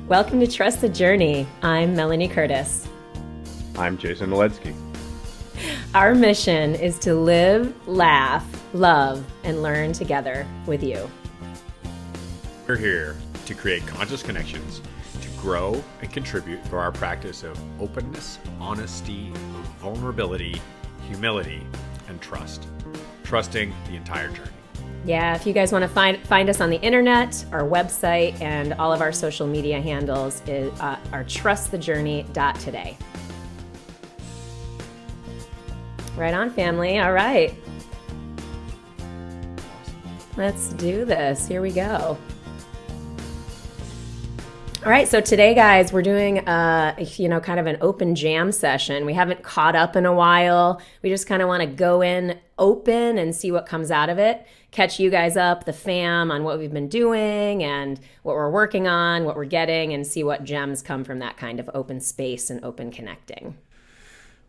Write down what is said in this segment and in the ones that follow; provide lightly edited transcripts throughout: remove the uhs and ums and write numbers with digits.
Welcome to Trust the Journey. I'm Melanie Curtis. I'm Jason Oledzki. Our mission is to live, laugh, love, and learn together with you. We're here to create conscious connections, to grow and contribute through our practice of openness, honesty, vulnerability, humility, and trust. Trusting the entire journey. Yeah, if you guys want to find us on the internet, our website, and all of our social media handles are trustthejourney.today. Right on, family. All right. Let's do this. Here we go. All right, so today, guys, we're doing, kind of an open jam session. We haven't caught up in a while. We just kind of want to go in open and see what comes out of it. Catch you guys up, the fam, on what we've been doing and what we're working on, what we're getting, and see what gems come from that kind of open space and open connecting.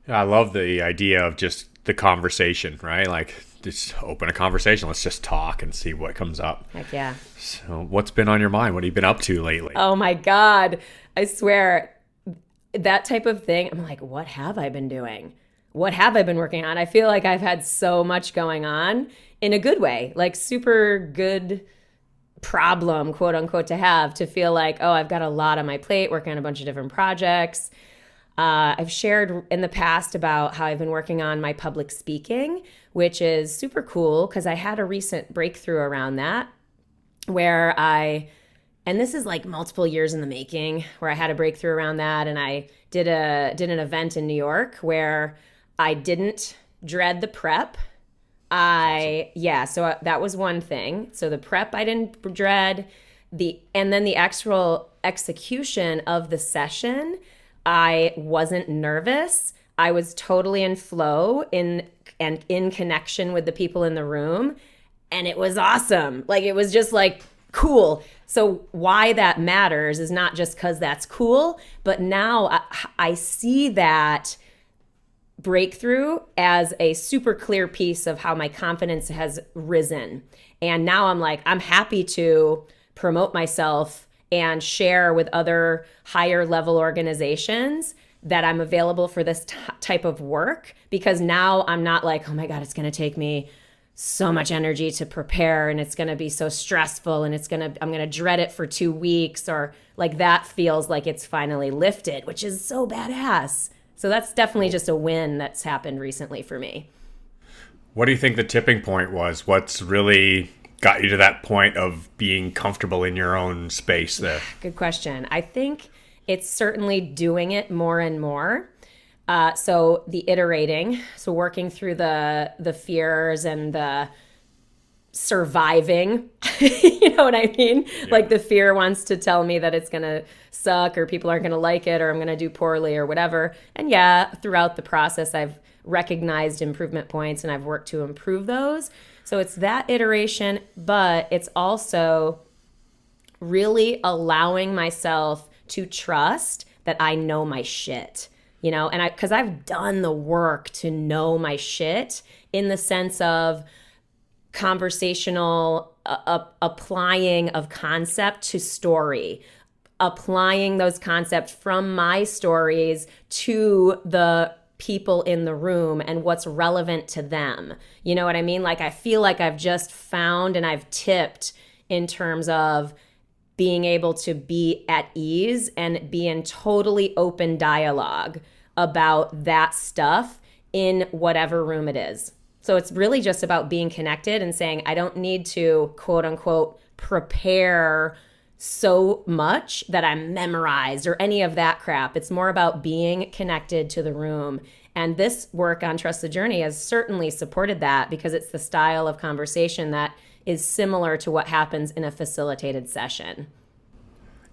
I love the idea of just the conversation, right? Like, just open a conversation. Let's just talk and see what comes up. Heck yeah. So what's been on your mind? What have you been up to lately? Oh my God. I swear, that type of thing, I'm like, what have I been doing? What have I been working on? I feel like I've had so much going on in a good way, like super good problem, quote unquote, to have, to feel like, oh, I've got a lot on my plate, working on a bunch of different projects. I've shared in the past about how I've been working on my public speaking, which is super cool because I had a recent breakthrough around that where and this is like multiple years in the making, where I had a breakthrough around that, and I did an event in New York where I didn't dread the prep. So that was one thing. So the prep I didn't dread, and then the actual execution of the session, I wasn't nervous. I was totally in flow and in connection with the people in the room. And it was awesome. Like, it was just like cool. So why that matters is not just because that's cool, but now I see that breakthrough as a super clear piece of how my confidence has risen. And now I'm like, I'm happy to promote myself and share with other higher level organizations that I'm available for this type of work, because now I'm not like, oh my God, it's going to take me so much energy to prepare and it's going to be so stressful and I'm going to dread it for 2 weeks, or like that feels like it's finally lifted, which is so badass. So that's definitely just a win that's happened recently for me. What do you think the tipping point was? What's really got you to that point of being comfortable in your own space there? Good question. I think it's certainly doing it more and more. So the iterating, so working through the fears and the surviving, you know what I mean? Yeah. Like the fear wants to tell me that it's going to suck, or people aren't going to like it, or I'm going to do poorly or whatever. And yeah, throughout the process, I've recognized improvement points and I've worked to improve those. So it's that iteration, but it's also really allowing myself to trust that I know my shit, and because I've done the work to know my shit in the sense of conversational applying of concept to story, applying those concepts from my stories to the people in the room and what's relevant to them. You know what I mean? Like, I feel like I've just found and I've tipped in terms of being able to be at ease and be in totally open dialogue about that stuff in whatever room it is. So it's really just about being connected and saying, I don't need to, quote unquote, prepare so much that I'm memorized or any of that crap. It's more about being connected to the room. And this work on Trust the Journey has certainly supported that, because it's the style of conversation that is similar to what happens in a facilitated session.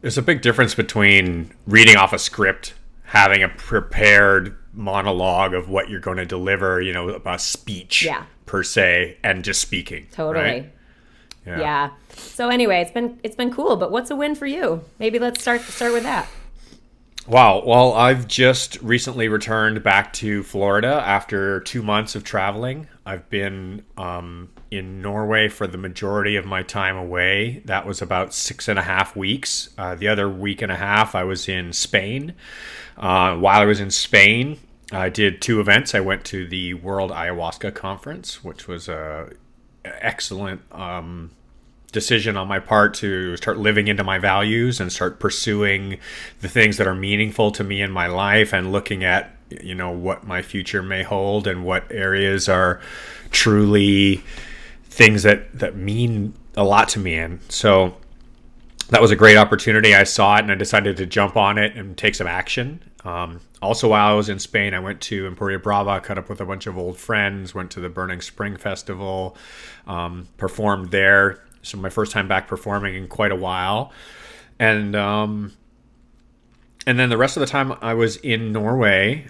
There's a big difference between reading off a script, having a prepared monologue of what you're going to deliver, a speech per se, and just speaking. Totally. Right? Yeah. So anyway, it's been cool, but what's a win for you? Maybe let's start with that. Wow. Well, I've just recently returned back to Florida after 2 months of traveling. I've been in Norway for the majority of my time away. That was about 6.5 weeks. The other week and a half, I was in Spain. While I was in Spain, I did 2 events. I went to the World Ayahuasca Conference, which was a excellent decision on my part to start living into my values and start pursuing the things that are meaningful to me in my life, and looking at, you know, what my future may hold and what areas are truly things that mean a lot to me. And so that was a great opportunity. I saw it and I decided to jump on it and take some action. Also, while I was in Spain, I went to Emporia Brava, caught up with a bunch of old friends, went to the Burning Spring Festival, performed there. So my first time back performing in quite a while. And then the rest of the time I was in Norway.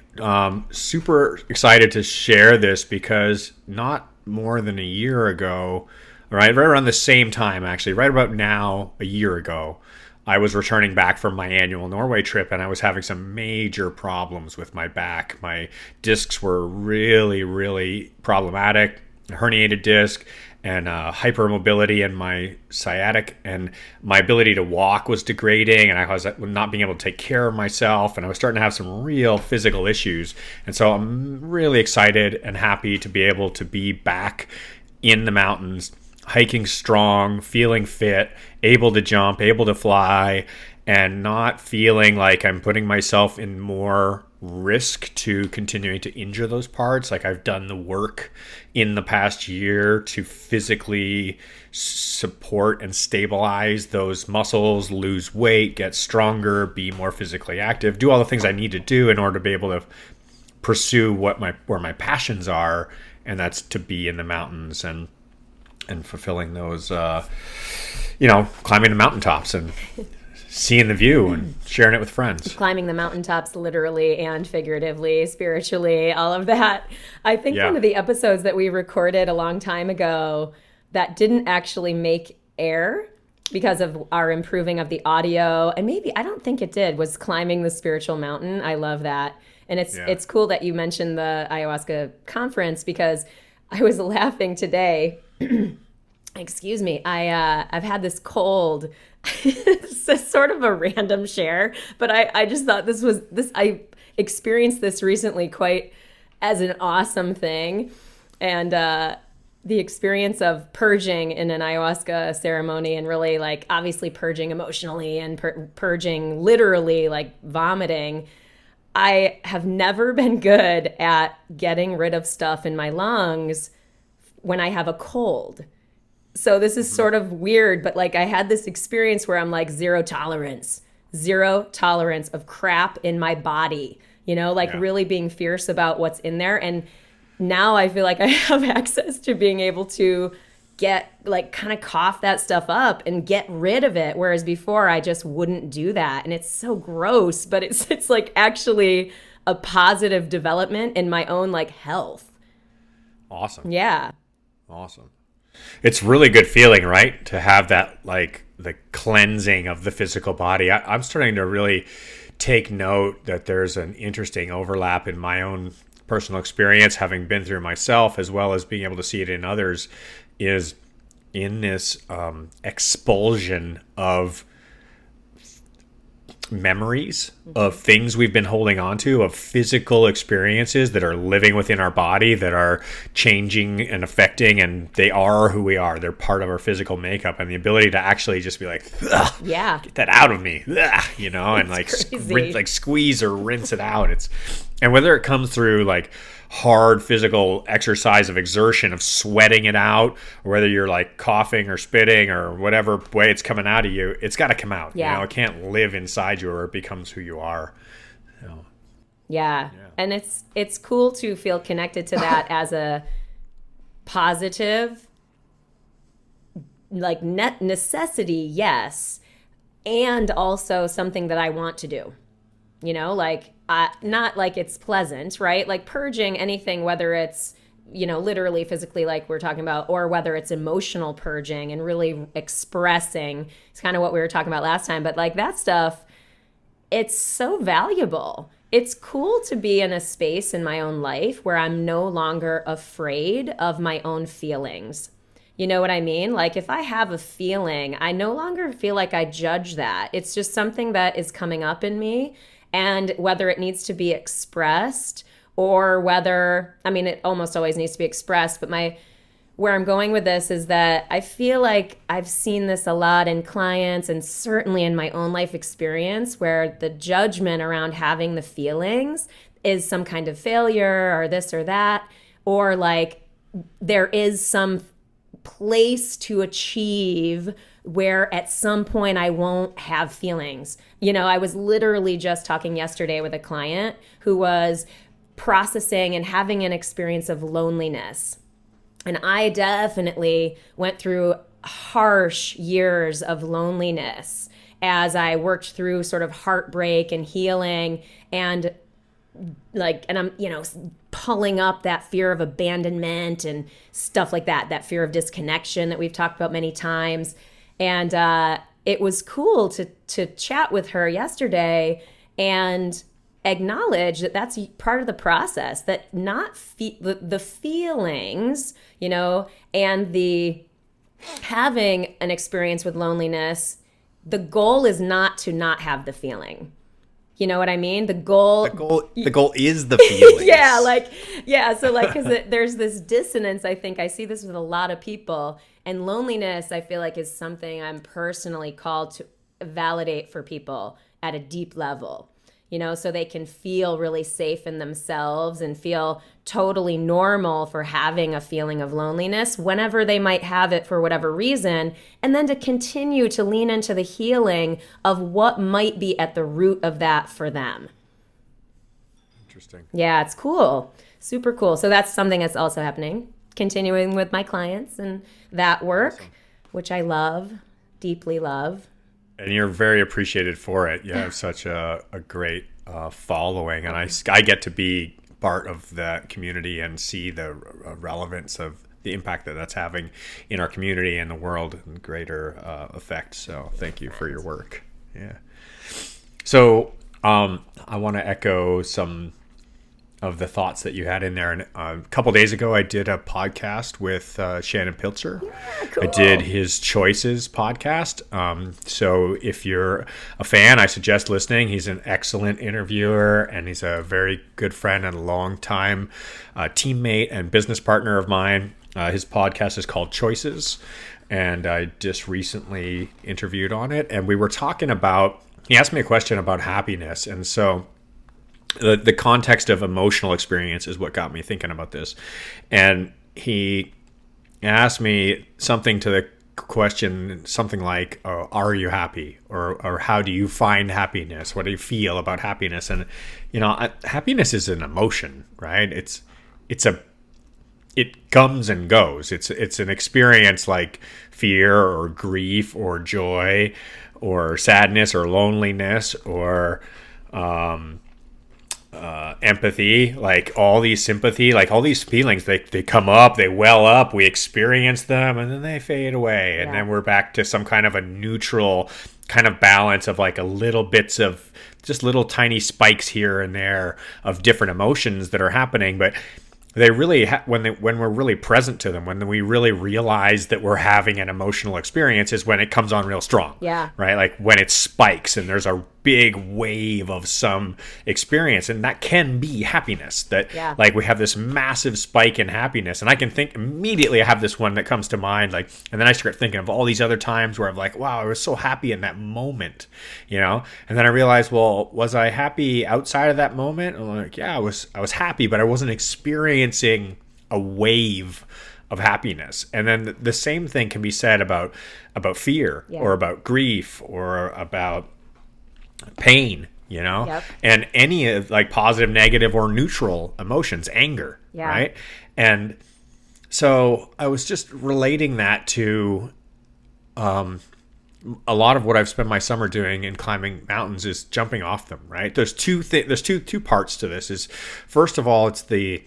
Super excited to share this because not more than a year ago, right around the same time, actually, right about now, a year ago, I was returning back from my annual Norway trip, and I was having some major problems with my back. My discs were really, really problematic, a herniated disc, and hypermobility in my sciatic, and my ability to walk was degrading, and I was not being able to take care of myself, and I was starting to have some real physical issues. And so I'm really excited and happy to be able to be back in the mountains, hiking strong, feeling fit, able to jump, able to fly, and not feeling like I'm putting myself in more risk to continuing to injure those parts. Like, I've done the work in the past year to physically support and stabilize those muscles, lose weight, get stronger, be more physically active, do all the things I need to do in order to be able to pursue where my passions are, and that's to be in the mountains and fulfilling those, climbing the mountaintops and seeing the view and sharing it with friends. Climbing the mountaintops literally and figuratively, spiritually, all of that. I think one of the episodes that we recorded a long time ago that didn't actually make air because of our improving of the audio, and maybe, I don't think it did, was climbing the spiritual mountain. I love that. And it's cool that you mentioned the ayahuasca conference, because I was laughing today. Excuse me. I've had this cold. It's sort of a random share, but I just thought I experienced this recently quite as an awesome thing. And the experience of purging in an ayahuasca ceremony, and really, like, obviously purging emotionally and purging literally, like vomiting. I have never been good at getting rid of stuff in my lungs when I have a cold. So this is sort of weird, but like, I had this experience where I'm like, zero tolerance of crap in my body, really being fierce about what's in there. And now I feel like I have access to being able to get, like, kind of cough that stuff up and get rid of it. Whereas before I just wouldn't do that. And it's so gross, but it's like actually a positive development in my own, like, health. Awesome. Yeah. Awesome. It's really good feeling, right? To have that, like, the cleansing of the physical body. I'm starting to really take note that there's an interesting overlap in my own personal experience, having been through myself, as well as being able to see it in others, is in this expulsion of memories of things we've been holding on to, of physical experiences that are living within our body, that are changing and affecting, and they are who we are. They're part of our physical makeup, and the ability to actually just be like, get that out of me, and like squeeze or rinse it out. And whether it comes through like hard physical exercise of exertion, of sweating it out, or whether you're like coughing or spitting or whatever way it's coming out of you, it's got to come out. It can't live inside you, or it becomes who you are. And it's cool to feel connected to that as a positive, like, net necessity, yes, and also something that I want to do. Not like it's pleasant, right? Like purging anything, whether it's, literally physically, like we're talking about, or whether it's emotional purging and really expressing. It's kind of what we were talking about last time. But like that stuff, it's so valuable. It's cool to be in a space in my own life where I'm no longer afraid of my own feelings. You know what I mean? Like if I have a feeling, I no longer feel like I judge that. It's just something that is coming up in me. And whether it needs to be expressed or whether, I mean, it almost always needs to be expressed, but where I'm going with this is that I feel like I've seen this a lot in clients and certainly in my own life experience where the judgment around having the feelings is some kind of failure or this or that, or like there is some place to achieve where at some point I won't have feelings. You know, I was literally just talking yesterday with a client who was processing and having an experience of loneliness. And I definitely went through harsh years of loneliness as I worked through sort of heartbreak and healing and I'm, pulling up that fear of abandonment and stuff like that fear of disconnection that we've talked about many times. And it was cool to chat with her yesterday and acknowledge that that's part of the process, that not the feelings, and the having an experience with loneliness, the goal is not to not have the feeling. You know what I mean? The goal is the feelings. So because there's this dissonance. I think I see this with a lot of people, and loneliness I feel like is something I'm personally called to validate for people at a deep level. So they can feel really safe in themselves and feel totally normal for having a feeling of loneliness whenever they might have it for whatever reason, and then to continue to lean into the healing of what might be at the root of that for them. Interesting. Yeah, it's cool. Super cool. So that's something that's also happening, continuing with my clients and that work, awesome. Which I love, deeply love. And you're very appreciated for it. You have such a great following, and I get to be part of that community and see the relevance of the impact that that's having in our community and the world and greater effect. So thank you for your work. Yeah. So I want to echo some of the thoughts that you had in there. And a couple days ago, I did a podcast with Shannon Pilcher. Yeah, cool. I did his Choices podcast. So if you're a fan, I suggest listening. He's an excellent interviewer, and he's a very good friend and a long-time teammate and business partner of mine. His podcast is called Choices, and I just recently interviewed on it. And we were talking about, he asked me a question about happiness. And so the context of emotional experience is what got me thinking about this. And he asked me something to the question, something like, are you happy? Or how do you find happiness? What do you feel about happiness? And, happiness is an emotion, right? It comes and goes. It's an experience like fear or grief or joy or sadness or loneliness or, empathy, like all these sympathy, like all these feelings, they come up, they well up, we experience them, and then they fade away. And then we're back to some kind of a neutral kind of balance of like a little bits of just little tiny spikes here and there of different emotions that are happening. But they really, when we're really present to them, when we really realize that we're having an emotional experience, is when it comes on real strong. Yeah. Right? Like when it spikes and there's a big wave of some experience, and that can be happiness. Like we have this massive spike in happiness, and I can think immediately, I have this one that comes to mind, like, and then I start thinking of all these other times where I'm like, wow, I was so happy in that moment, and then I realized, well, was I happy outside of that moment? And I'm like, yeah, I was happy, but I wasn't experiencing a wave of happiness. And then the same thing can be said about fear or about grief or about pain, and any of like positive, negative, or neutral emotions, anger, right? And so I was just relating that to a lot of what I've spent my summer doing in climbing mountains is jumping off them, right? There's two parts to this. Is first of all, it's the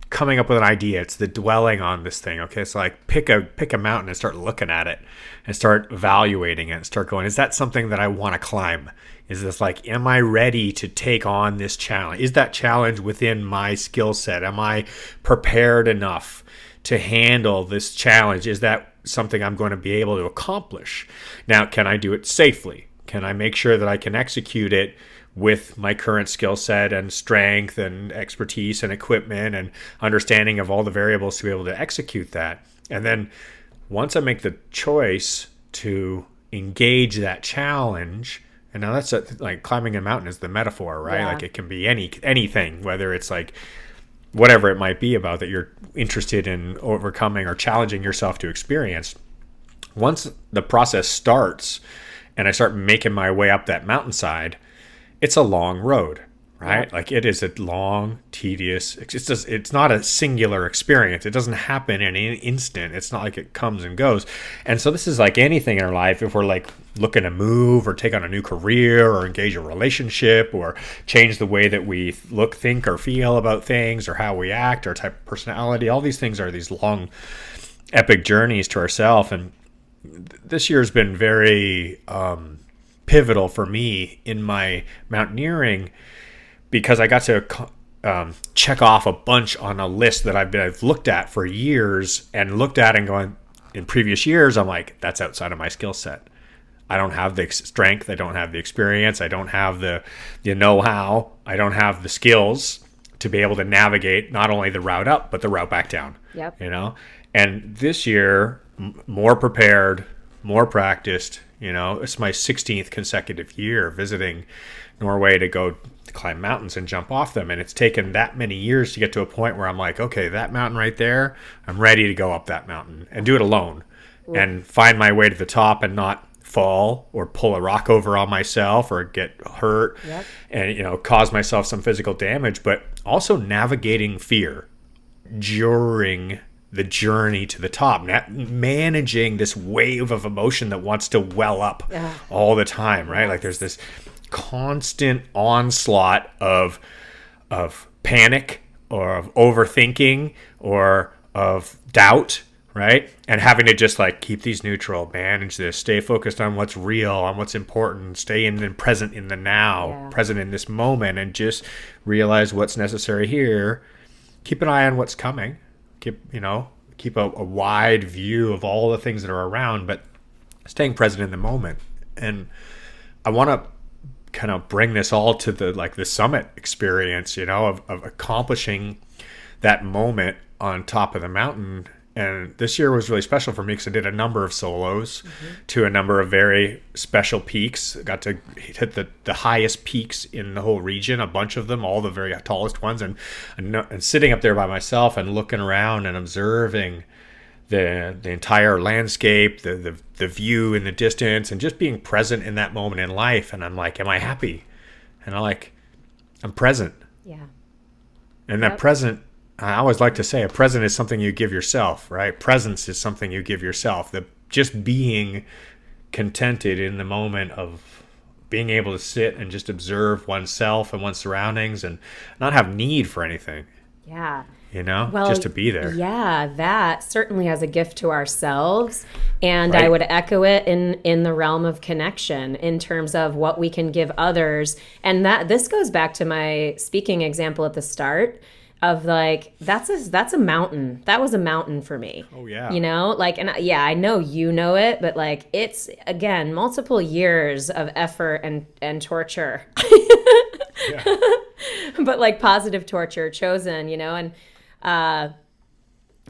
coming up with an idea. It's the dwelling on this thing. Okay, so like pick a mountain and start looking at it and start evaluating it and start going, is that something that I want to climb? Is this like, am I ready to take on this challenge? Is that challenge within my skill set? Am I prepared enough to handle this challenge? Is that something I'm going to be able to accomplish? Now, can I do it safely? Can I make sure that I can execute it with my current skill set and strength and expertise and equipment and understanding of all the variables to be able to execute that? And then once I make the choice to engage that challenge, and now that's like climbing a mountain is the metaphor, right? Like it can be anything, whether it's like whatever it might be about that you're interested in overcoming or challenging yourself to experience. Once the process starts and I start making my way up that mountainside, it's a long road, right? Yeah. Like it is a long, tedious, it's not a singular experience. It doesn't happen in an instant. It's not like it comes and goes. And so this is like anything in our life. If we're like looking to move or take on a new career or engage a relationship or change the way that we look, think, or feel about things or how we act, our type of personality, all these things are these long, epic journeys to ourselves. And this year has been very pivotal for me in my mountaineering because I got to check off a bunch on a list that I've looked at for years and looked at and going, in previous years, I'm like, that's outside of my skill set. I don't have the strength. I don't have the experience. I don't have the know-how. I don't have the skills to be able to navigate not only the route up, but the route back down. Yep. And this year, more prepared, more practiced. It's my 16th consecutive year visiting Norway to go climb mountains and jump off them. And it's taken that many years to get to a point where I'm like, okay, that mountain right there, I'm ready to go up that mountain and do it alone. Ooh. And find my way to the top and not fall or pull a rock over on myself or get hurt. Yep. And, cause myself some physical damage, but also navigating fear during the journey to the top, managing this wave of emotion that wants to well up all the time, right? Like there's this constant onslaught of panic or of overthinking or of doubt, right? And having to just like keep these neutral, manage this, stay focused on what's real, on what's important, stay present in the now, present in this moment, and just realize what's necessary here. Keep an eye on what's coming. Keep a wide view of all the things that are around, but staying present in the moment. And I want to kind of bring this all to the summit experience, of accomplishing that moment on top of the mountain. And this year was really special for me because I did a number of solos to a number of very special peaks. Got to hit the highest peaks in the whole region, a bunch of them, all the very tallest ones. And sitting up there by myself and looking around and observing the entire landscape, the view in the distance, and just being present in that moment in life. And I'm like, am I happy? And I'm present. Yeah. And that present, I always like to say a present is something you give yourself, right? Presence is something you give yourself. Just being contented in the moment of being able to sit and just observe oneself and one's surroundings and not have need for anything. Yeah. Just to be there. Yeah, that certainly has a gift to ourselves. And right. I would echo it in the realm of connection in terms of what we can give others. And this goes back to my speaking example at the start of like, that's a mountain. That was a mountain for me. Oh, yeah. I know you know it, but like, it's, again, multiple years of effort and torture. Yeah. But like positive torture chosen, and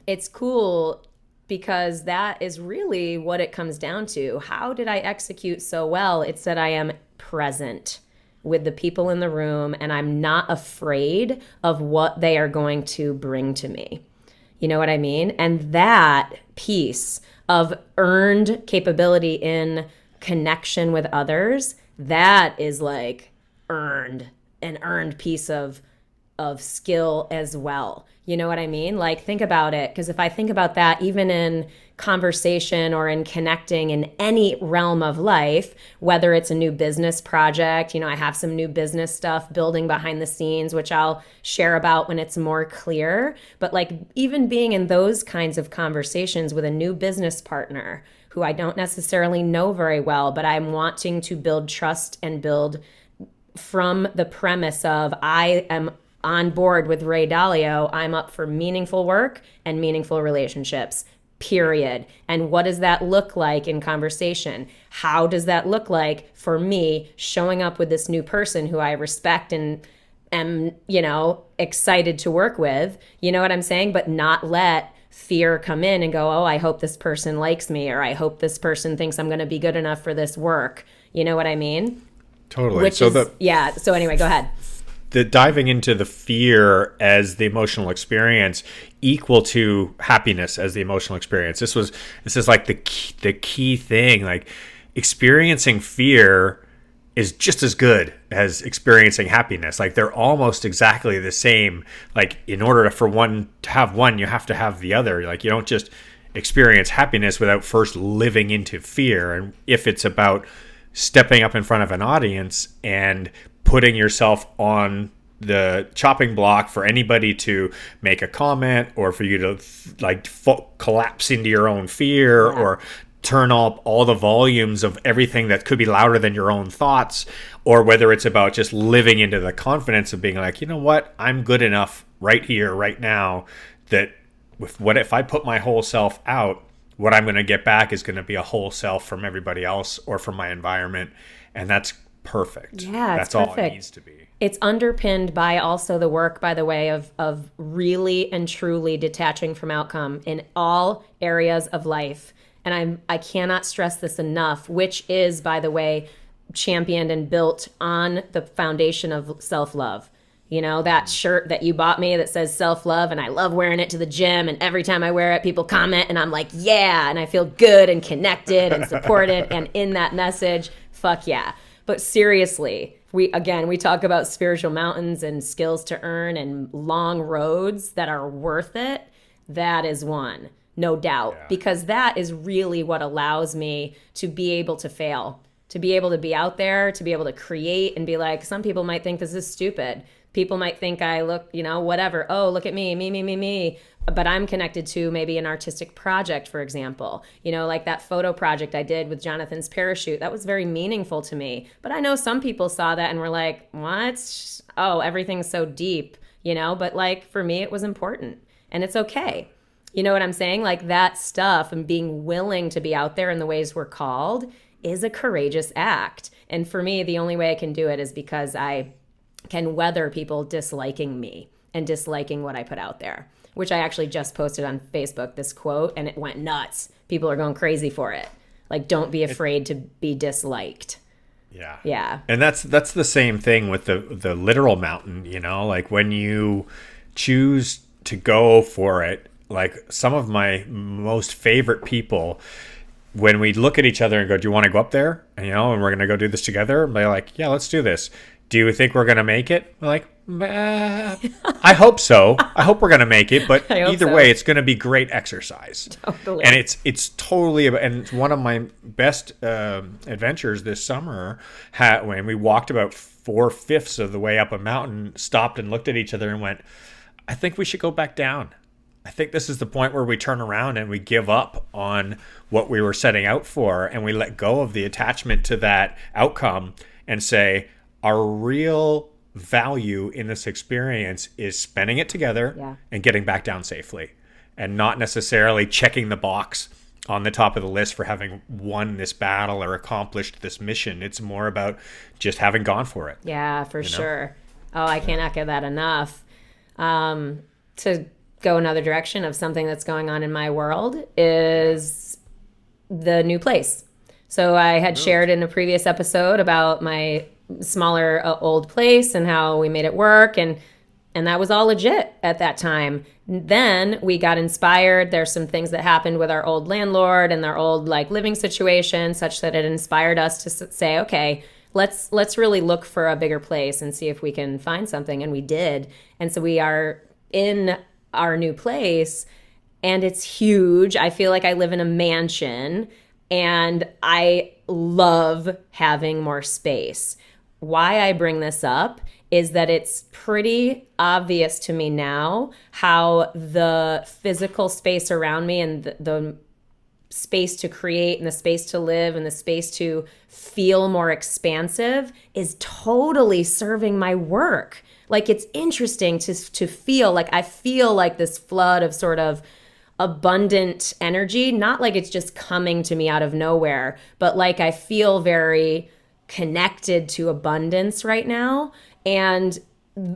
it's cool because that is really what it comes down to. How did I execute so well? It's that I am present with the people in the room, and I'm not afraid of what they are going to bring to me. You know what I mean? And that piece of earned capability in connection with others, that is like an earned piece of skill as well. You know what I mean? Like, think about it. Because if I think about that, even in conversation or in connecting in any realm of life, whether it's a new business project, I have some new business stuff building behind the scenes, which I'll share about when it's more clear. But like, even being in those kinds of conversations with a new business partner who I don't necessarily know very well, but I'm wanting to build trust and build from the premise of I am on board with Ray Dalio. I'm up for meaningful work and meaningful relationships, period. And what does that look like in conversation? How does that look like for me showing up with this new person who I respect and am, excited to work with? You know what I'm saying? But not let fear come in and go, oh, I hope this person likes me, or I hope this person thinks I'm going to be good enough for this work. You know what I mean? Totally. So anyway, go ahead. The diving into the fear as the emotional experience equal to happiness as the emotional experience. This is like the key thing. Like, experiencing fear is just as good as experiencing happiness. Like, they're almost exactly the same. Like, in order for one to have one, you have to have the other. Like, you don't just experience happiness without first living into fear. And if it's about stepping up in front of an audience and putting yourself on the chopping block for anybody to make a comment, or for you to collapse into your own fear, or turn up all the volumes of everything that could be louder than your own thoughts, or whether it's about just living into the confidence of being like, you know what, I'm good enough right here, right now, that if I put my whole self out, what I'm going to get back is going to be a whole self from everybody else or from my environment. And that's perfect. Yeah, that's perfect. all it needs to be. It's underpinned by also the work, by the way, of really and truly detaching from outcome in all areas of life. And I cannot stress this enough, which is, by the way, championed and built on the foundation of self-love. That shirt that you bought me that says self-love, and I love wearing it to the gym, and every time I wear it, people comment, and I'm like, yeah, and I feel good and connected and supported, and in that message, fuck yeah. But seriously, we talk about spiritual mountains and skills to earn and long roads that are worth it. That is one, no doubt, because that is really what allows me to be able to fail, to be able to be out there, to be able to create and be like, some people might think this is stupid. People might think I look, whatever. Oh, look at me, me. But I'm connected to maybe an artistic project, for example. Like that photo project I did with Jonathan's parachute. That was very meaningful to me. But I know some people saw that and were like, what? Oh, everything's so deep, But like, for me, it was important. And it's okay. You know what I'm saying? Like, that stuff and being willing to be out there in the ways we're called is a courageous act. And for me, the only way I can do it is because I can weather people disliking me and disliking what I put out there, which I actually just posted on Facebook, this quote, and it went nuts. People are going crazy for it. Like, don't be afraid to be disliked. Yeah. And that's the same thing with the literal mountain, like when you choose to go for it. Like, some of my most favorite people, when we look at each other and go, do you want to go up there? And, and we're going to go do this together. And they're like, yeah, let's do this. Do you think we're going to make it? We're like, I hope so. I hope we're going to make it. But either way, it's going to be great exercise. Totally. And it's totally, and one of my best adventures this summer, when we walked about 4/5 of the way up a mountain, stopped and looked at each other and went, I think we should go back down. I think this is the point where we turn around and we give up on what we were setting out for, and we let go of the attachment to that outcome and say, our real value in this experience is spending it together and getting back down safely, and not necessarily checking the box on the top of the list for having won this battle or accomplished this mission. It's more about just having gone for it. Yeah, for sure. Oh, I can't echo that enough. To go another direction of something that's going on in my world is the new place. So I had shared in a previous episode about my smaller old place and how we made it work, and that was all legit at that time. Then we got inspired. There's some things that happened with our old landlord and their old living situation, such that it inspired us to say, okay, let's really look for a bigger place and see if we can find something. And we did. And so we are in our new place, and it's huge. I feel like I live in a mansion, and I love having more space. Why I bring this up is that it's pretty obvious to me now how the physical space around me and the space to create and the space to live and the space to feel more expansive is totally serving my work. Like, it's interesting to feel like I feel like this flood of sort of abundant energy, not like it's just coming to me out of nowhere, but like I feel very connected to abundance right now, and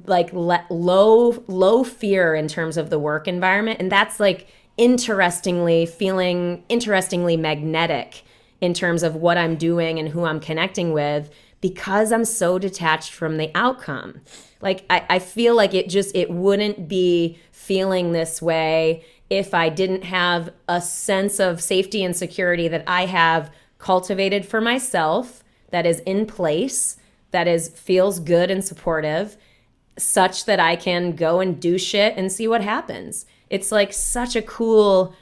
like low fear in terms of the work environment. And that's like feeling interestingly magnetic in terms of what I'm doing and who I'm connecting with, because I'm so detached from the outcome. Like I feel like it wouldn't be feeling this way if I didn't have a sense of safety and security that I have cultivated for myself, that is in place, feels good and supportive, such that I can go and do shit and see what happens. It's like such a cool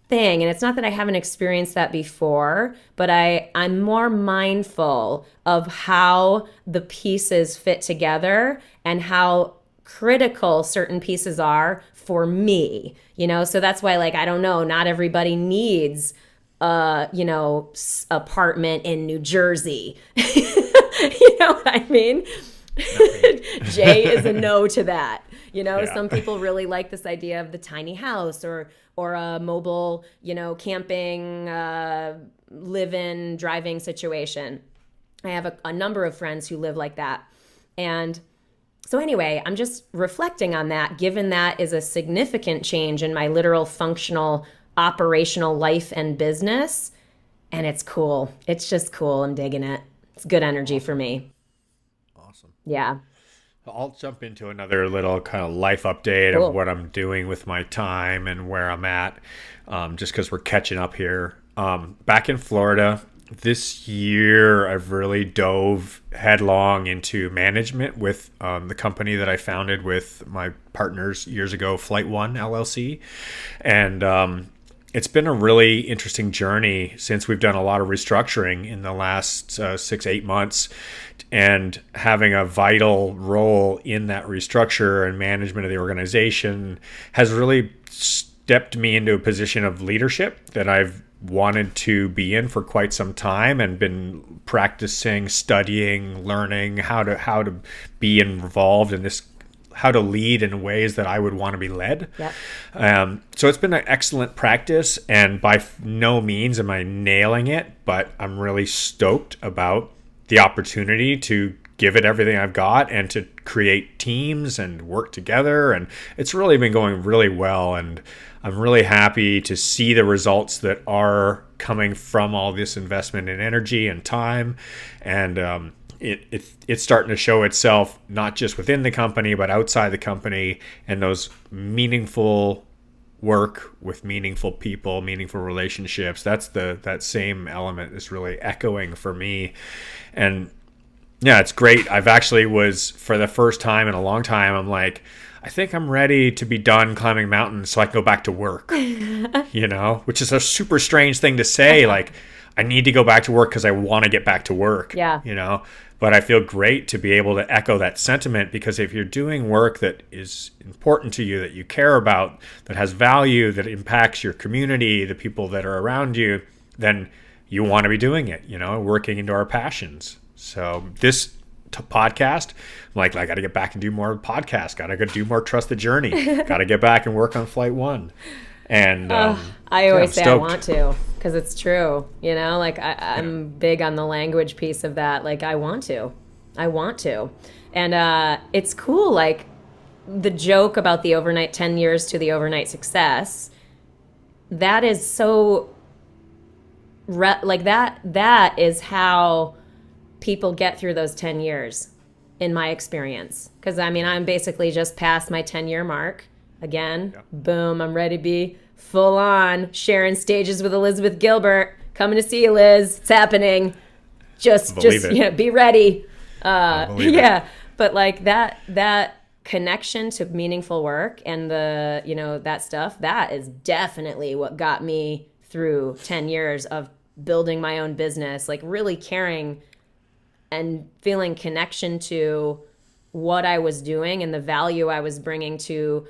thing. And it's not that I haven't experienced that before, but I'm more mindful of how the pieces fit together and how critical certain pieces are for me, so that's why, like, I don't know, not everybody needs apartment in New Jersey. You know what I mean? Jay is a no to that. Some people really like this idea of the tiny house or a mobile, camping, live-in, driving situation. I have a number of friends who live like that. And so anyway, I'm just reflecting on that, given that is a significant change in my literal functional, operational life and business. And it's cool. It's just cool. I'm digging it. It's good energy for me. Awesome. Yeah. I'll jump into another little kind of life update of what I'm doing with my time and where I'm at, just because we're catching up here. Back in Florida, this year I've really dove headlong into management with the company that I founded with my partners years ago, Flight One LLC. And it's been a really interesting journey since we've done a lot of restructuring in the last 6-8 months, and having a vital role in that restructure and management of the organization has really stepped me into a position of leadership that I've wanted to be in for quite some time, and been practicing, studying, learning how to be involved in this, how to lead in ways that I would want to be led. Yep. So it's been an excellent practice, and by no means am I nailing it, but I'm really stoked about the opportunity to give it everything I've got and to create teams and work together. And it's really been going really well. And I'm really happy to see the results that are coming from all this investment in energy and time. And it's starting to show itself not just within the company, but outside the company, and those meaningful work with meaningful people, meaningful relationships. That same element is really echoing for me. And yeah, it's great. I've actually was, for the first time in a long time, I'm like, I think I'm ready to be done climbing mountains so I can go back to work, which is a super strange thing to say. Like, I need to go back to work because I want to get back to work, but I feel great to be able to echo that sentiment, because if you're doing work that is important to you, that you care about, that has value, that impacts your community, the people that are around you, then you want to be doing it, working into our passions. So this podcast, I'm like, I got to get back and do more podcasts. Got to go do more Trust the Journey. Got to get back and work on Flight One. And I always say I want to, because it's true. Like I'm big on the language piece of that. Like I want to. And it's cool. Like the joke about the overnight 10 years to the overnight success, that is so like that is how people get through those 10 years in my experience. Because I'm basically just past my 10-year mark. Again, boom, I'm ready to be full on sharing stages with Elizabeth Gilbert. Coming to see you, Liz. It's happening. Just be ready. But like that connection to meaningful work and the, that stuff, that is definitely what got me through 10 years of building my own business, like really caring and feeling connection to what I was doing and the value I was bringing to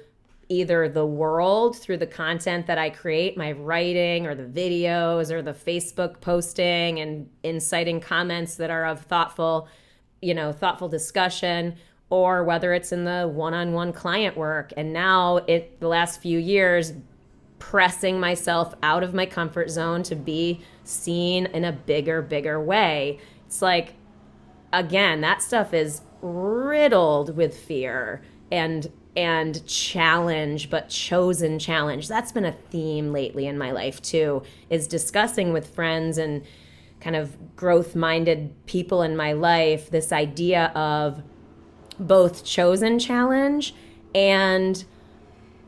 either the world through the content that I create, my writing or the videos or the Facebook posting and inciting comments that are of thoughtful discussion, or whether it's in the one-on-one client work. And now the last few years, pressing myself out of my comfort zone to be seen in a bigger way. It's like, again, that stuff is riddled with fear and challenge, but chosen challenge. That's been a theme lately in my life too, is discussing with friends and kind of growth-minded people in my life this idea of both chosen challenge and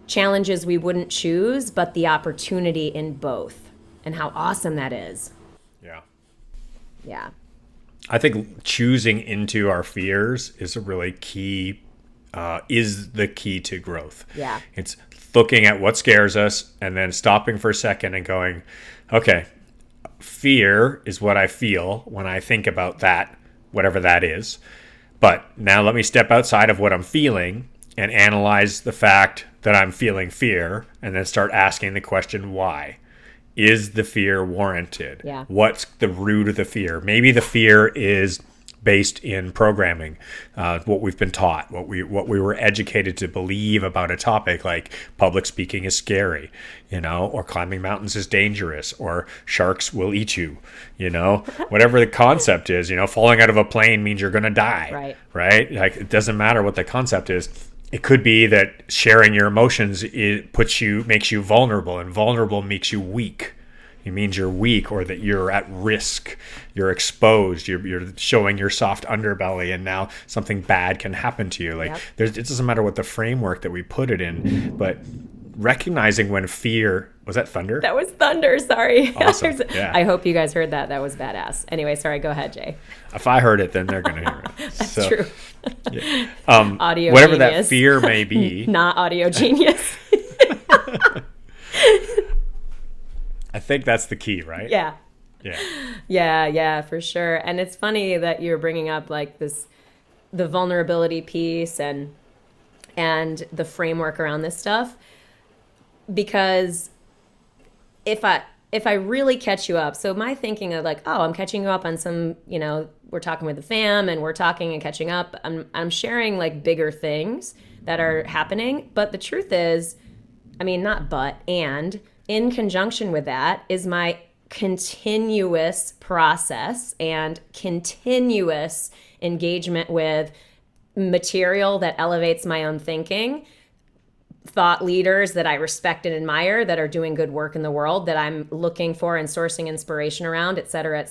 challenges we wouldn't choose, but the opportunity in both, and how awesome that is. Yeah. I think choosing into our fears is a really key, is the key to growth. Yeah. It's looking at what scares us and then stopping for a second and going, okay, fear is what I feel when I think about that, whatever that is. But now let me step outside of what I'm feeling and analyze the fact that I'm feeling fear, and then start asking the question, why? Is the fear warranted? Yeah. What's the root of the fear? Maybe the fear is based in programming, what we've been taught, what we were educated to believe about a topic, like public speaking is scary, or climbing mountains is dangerous, or sharks will eat you, whatever the concept is, falling out of a plane means you're going to die, right? Like, it doesn't matter what the concept is. It could be that sharing your emotions makes you vulnerable, and vulnerable makes you weak. It means you're weak, or that you're at risk, you're exposed, you're showing your soft underbelly, and now something bad can happen to you. Like, it doesn't matter what the framework that we put it in, but recognizing when fear, was that thunder? That was thunder, sorry. Awesome. Yeah. I hope you guys heard that. That was badass. Anyway, sorry, go ahead, Jay. If I heard it, then they're going to hear it. That's true. Yeah. Audio whatever genius. That fear may be. Not audio genius. I think that's the key, right? Yeah. Yeah. Yeah, for sure. And it's funny that you're bringing up like the vulnerability piece and the framework around this stuff, because if I really catch you up, so my thinking of like, oh, I'm catching you up on some, we're talking with the fam and we're talking and catching up. I'm sharing like bigger things that are happening. But the truth is, and in conjunction with that is my continuous process and continuous engagement with material that elevates my own thinking, thought leaders that I respect and admire that are doing good work in the world that I'm looking for and sourcing inspiration around, et cetera,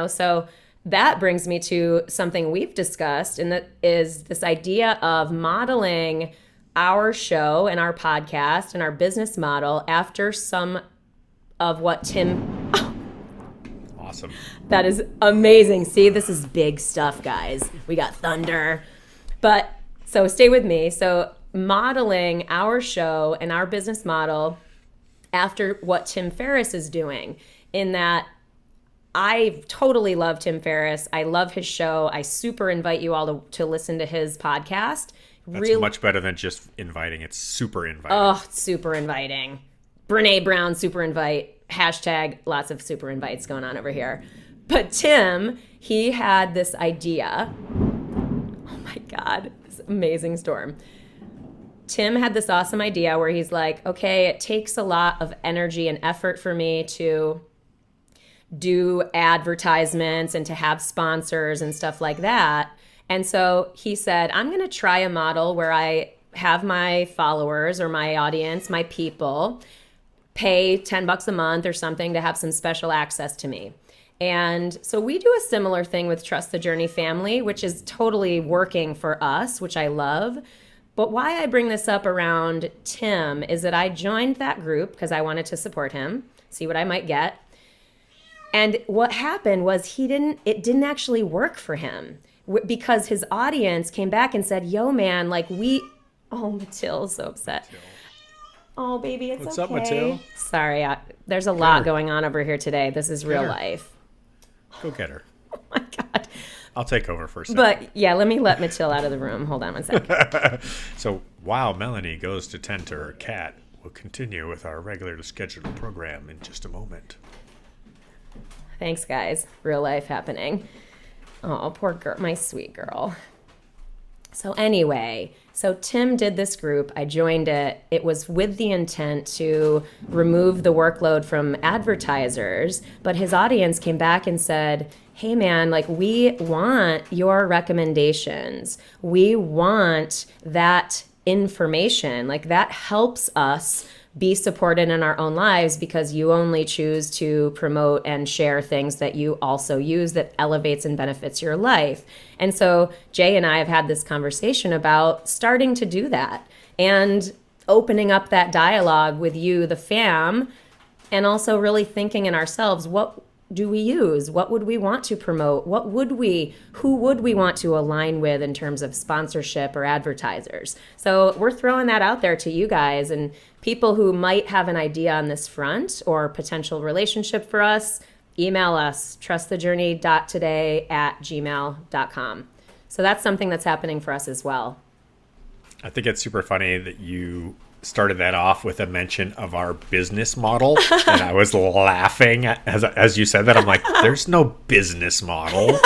so that brings me to something we've discussed, and that is this idea of modeling our show and our podcast and our business model after some of what Tim... Awesome. That is amazing. See, this is big stuff, guys. We got thunder. But, so stay with me. So modeling our show and our business model after what Tim Ferriss is doing, in that I totally love Tim Ferriss. I love his show. I super invite you all to listen to his podcast. That's much better than just inviting. It's super inviting. Oh, super inviting. Brene Brown, super invite. Hashtag lots of super invites going on over here. But Tim, he had this idea. Oh my God, this amazing storm. Tim had this awesome idea where he's like, okay, it takes a lot of energy and effort for me to do advertisements and to have sponsors and stuff like that. And so he said, I'm going to try a model where I have my followers or my audience, my people, pay $10 a month or something to have some special access to me. And so we do a similar thing with Trust the Journey Family, which is totally working for us, which I love. But why I bring this up around Tim is that I joined that group because I wanted to support him, see what I might get. And what happened was it didn't actually work for him, because his audience came back and said, yo, man, like oh, Matil's so upset. Matil. Oh, baby, it's What's okay. What's up, Matil? Sorry, there's a lot going on over here today. This is real life. Go get her. Oh, my God. I'll take over for a second. But yeah, let Matil out of the room. Hold on one second. So while Melanie goes to tend to her cat, we'll continue with our regularly scheduled program in just a moment. Thanks, guys. Real life happening. Oh, poor girl, my sweet girl. So anyway, Tim did this group. I joined it. It was with the intent to remove the workload from advertisers, but his audience came back and said, hey man, like we want your recommendations. We want that information. Like that helps us be supported in our own lives because you only choose to promote and share things that you also use that elevates and benefits your life. And so Jay and I have had this conversation about starting to do that and opening up that dialogue with you, the fam, and also really thinking in ourselves, what do we use? What would we want to promote? Who would we want to align with in terms of sponsorship or advertisers? So we're throwing that out there to you guys and people who might have an idea on this front or potential relationship for us, email us, trustthejourney.today@gmail.com. So that's something that's happening for us as well. I think it's super funny that you started that off with a mention of our business model, and I was laughing as you said that. I'm like, there's no business model.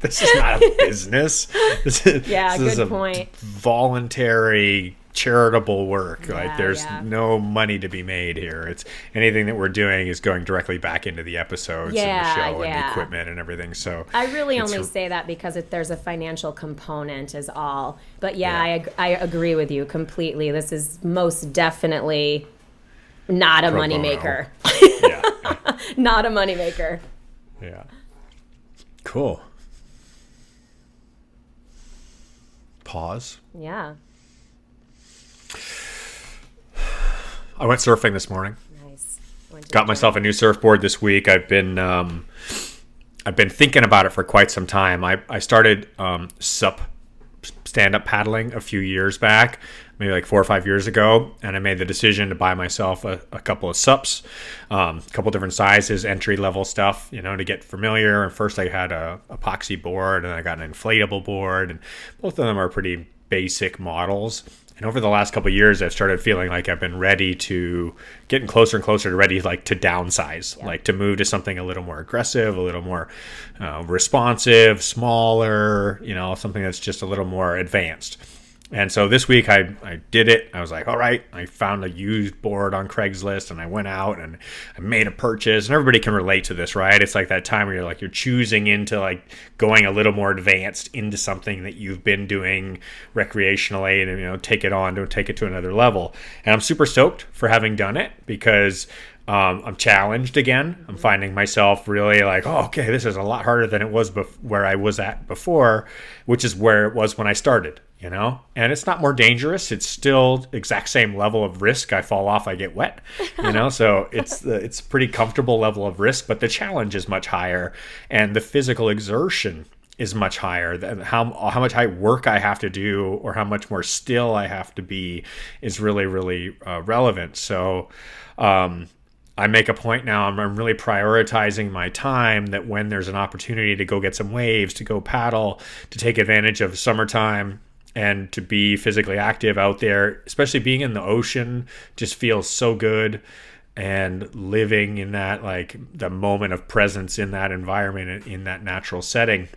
This is not a business. This is a point. Voluntary charitable work. Like there's no money to be made here. It's anything that we're doing is going directly back into the episodes and the show and the equipment and everything. So I really only say that because there's a financial component is all. But I agree with you completely. This is most definitely not a moneymaker. Not a moneymaker. Yeah. Cool. Pause. Yeah. I went surfing this morning. Nice. Got myself a new surfboard this week. I've been thinking about it for quite some time. I started SUP stand-up paddling a few years back, maybe like 4 or 5 years ago, and I made the decision to buy myself a couple of SUPs, a couple different sizes, entry-level stuff, to get familiar. And first I had a epoxy board, and I got an inflatable board, and both of them are pretty basic models. And over the last couple of years, I've started feeling like I've been ready to getting closer and closer to ready, like to downsize, like to move to something a little more aggressive, a little more responsive, smaller, something that's just a little more advanced. And so this week I did it. I was like, all right, I found a used board on Craigslist and I went out and I made a purchase. And everybody can relate to this, right? It's like that time where you're choosing into like going a little more advanced into something that you've been doing recreationally and, take it to another level. And I'm super stoked for having done it because I'm challenged again. I'm finding myself really like, oh, okay, this is a lot harder than it was where I was at before, which is where it was when I started, and it's not more dangerous. It's still exact same level of risk. I fall off, I get wet, so it's a pretty comfortable level of risk, but the challenge is much higher and the physical exertion is much higher. Than how much work I have to do or how much more still I have to be is really, really relevant. So, I make a point now, I'm really prioritizing my time that when there's an opportunity to go get some waves, to go paddle, to take advantage of summertime and to be physically active out there, especially being in the ocean, just feels so good. And living in that, like the moment of presence in that environment, in that natural setting.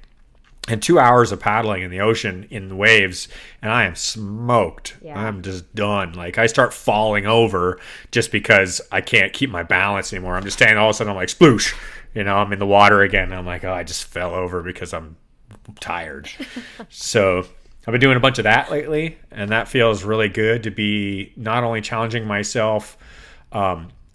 And 2 hours of paddling in the ocean in the waves, and I am smoked. Yeah. I'm just done. Like I start falling over just because I can't keep my balance anymore. I'm just standing, all of a sudden I'm like sploosh, I'm in the water again. And I'm like, oh, I just fell over because I'm tired. So I've been doing a bunch of that lately, and that feels really good to be not only challenging myself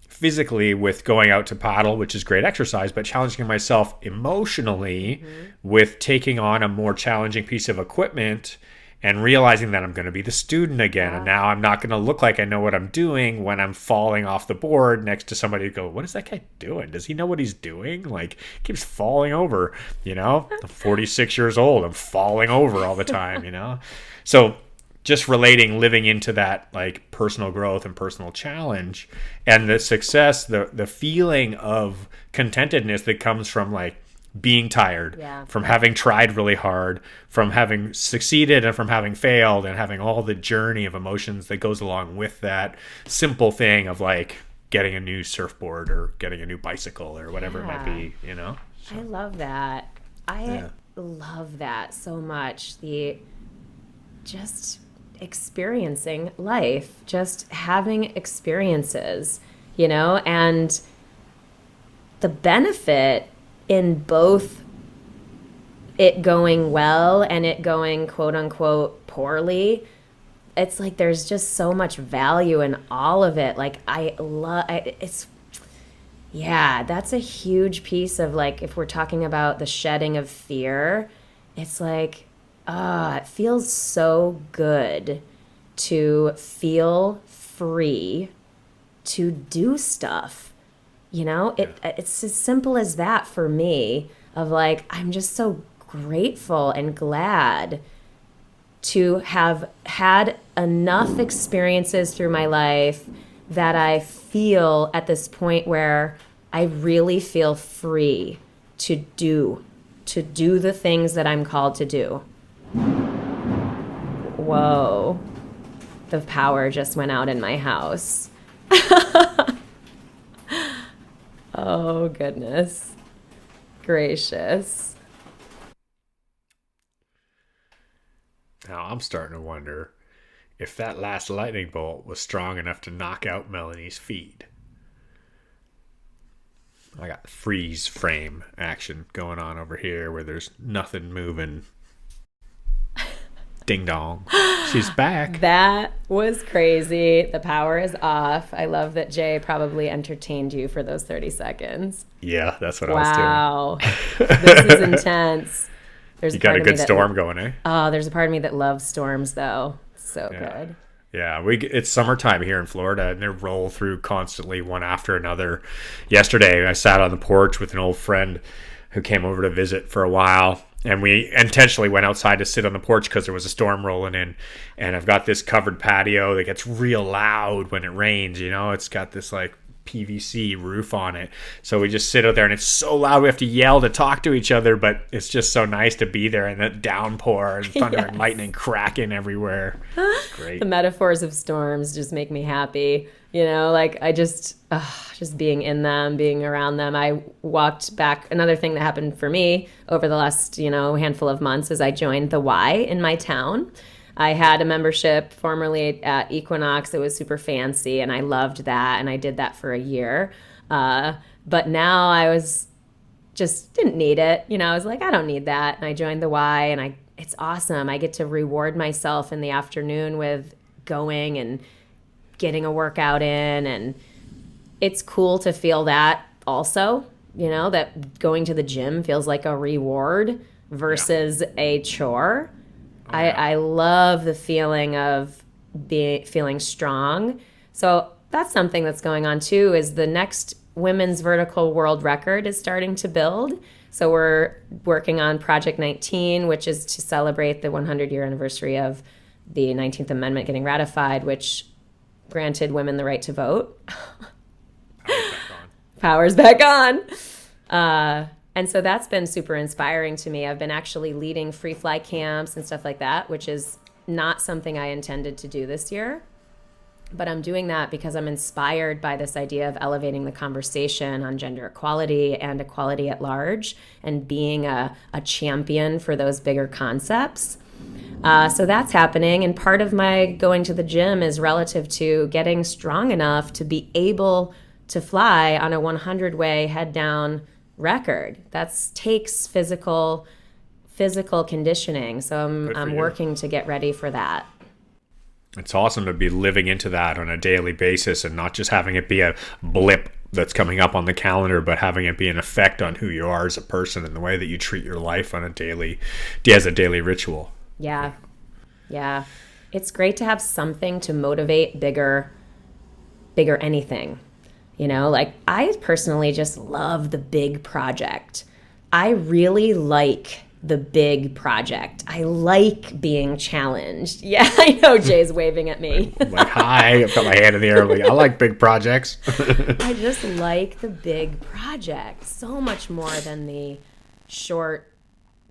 physically with going out to paddle, which is great exercise, but challenging myself emotionally with taking on a more challenging piece of equipment and realizing that I'm going to be the student again. And now I'm not going to look like I know what I'm doing when I'm falling off the board next to somebody who go, what is that guy doing? Does he know what he's doing? Like, he keeps falling over, I'm 46 years old. I'm falling over all the time, So just relating, living into that like personal growth and personal challenge and the success, the feeling of contentedness that comes from like being tired, Yeah. from having tried really hard, from having succeeded and from having failed, and having all the journey of emotions that goes along with that simple thing of like getting a new surfboard or getting a new bicycle or whatever it might be, you know? So, I love that. I love that so much. The just experiencing life, just having experiences, you know, and the benefit in both it going well and it going quote unquote poorly. It's like there's just so much value in all of it. Like that's a huge piece of like, if we're talking about the shedding of fear, it's like, it feels so good to feel free to do stuff. You know, it's as simple as that for me, of like, I'm just so grateful and glad to have had enough experiences through my life that I feel at this point where I really feel free to do the things that I'm called to do. Whoa. The power just went out in my house. Oh, goodness gracious. Now I'm starting to wonder if that last lightning bolt was strong enough to knock out Melanie's feed. I got freeze frame action going on over here where there's nothing moving. Ding dong. She's back. That was crazy. The power is off. I love that Jay probably entertained you for those 30 seconds. Yeah, that's what I was doing. Wow. This is intense. You got a good storm going, eh? Oh, there's a part of me that loves storms, though. So good. Yeah, it's summertime here in Florida, and they roll through constantly, one after another. Yesterday, I sat on the porch with an old friend who came over to visit for a while, and we intentionally went outside to sit on the porch because there was a storm rolling in. And I've got this covered patio that gets real loud when it rains, you know? It's got this, like, PVC roof on it. So we just sit out there, and it's so loud we have to yell to talk to each other, but it's just so nice to be there, and that downpour and thunder and lightning cracking everywhere. It's great. The metaphors of storms just make me happy. You know, like I just being in them, being around them. I walked back. Another thing that happened for me over the last, handful of months is I joined the Y in my town. I had a membership formerly at Equinox. It was super fancy, and I loved that, and I did that for a year. But now I didn't need it. I was like, I don't need that. And I joined the Y, and it's awesome. I get to reward myself in the afternoon with going and getting a workout in, and it's cool to feel that also, that going to the gym feels like a reward versus a chore. I love the feeling of feeling strong. So that's something that's going on too, is the next women's vertical world record is starting to build. So we're working on Project 19, which is to celebrate the 100-year anniversary of the 19th Amendment getting ratified, which granted women the right to vote. Power's back on. And so that's been super inspiring to me. I've been actually leading free fly camps and stuff like that, which is not something I intended to do this year. But I'm doing that because I'm inspired by this idea of elevating the conversation on gender equality and equality at large, and being a champion for those bigger concepts. So that's happening. And part of my going to the gym is relative to getting strong enough to be able to fly on a 100-way head down record. That takes physical conditioning. So I'm working to get ready for that. It's awesome to be living into that on a daily basis, and not just having it be a blip that's coming up on the calendar, but having it be an effect on who you are as a person and the way that you treat your life on as a daily ritual. Yeah. It's great to have something to motivate bigger anything. Like I personally just love the big project. I really like the big project. I like being challenged. Yeah, I know Jay's waving at me. Like, hi, I've got my hand in the air. Like, I like big projects. I just like the big project so much more than the short